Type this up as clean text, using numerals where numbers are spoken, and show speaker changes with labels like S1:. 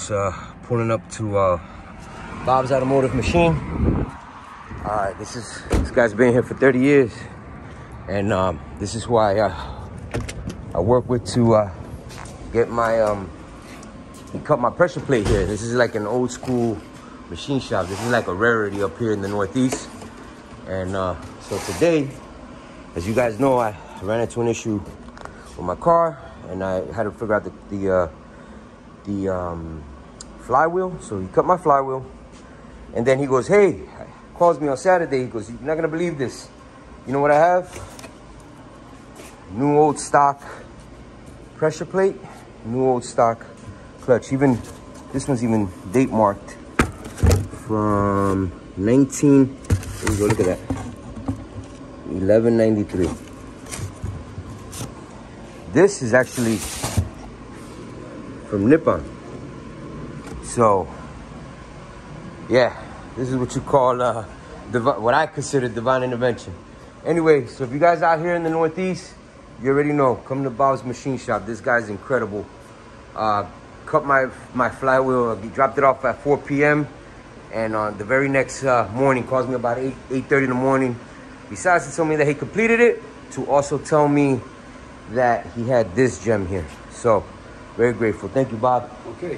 S1: just pulling up to Bob's Automotive Machine. This guy's been here for 30 years, and this is who I work with to get my he cut my pressure plate here. This is like an old school machine shop. This is like a rarity up here in the Northeast. And so today, as you guys know, I ran into an issue with my car, and I had to figure out the flywheel. So he cut my flywheel, and then he goes, hey, calls me on Saturday. He goes, you're not gonna believe this. You know what I have? New old stock pressure plate, new old stock clutch. Even this one's even date marked from 19. Here we go, look at that. 1193. This is actually from Nippon. So, yeah, this is what you call what I consider divine intervention. Anyway, so if you guys out here in the Northeast, you already know, come to Bob's Machine Shop. This guy's incredible. Cut my flywheel, dropped it off at 4 p.m. And the very next morning, calls me about 8:30 in the morning. Besides to tell me that he completed it, to also tell me that he had this gem here. So, very grateful. Thank you, Bob.
S2: Okay.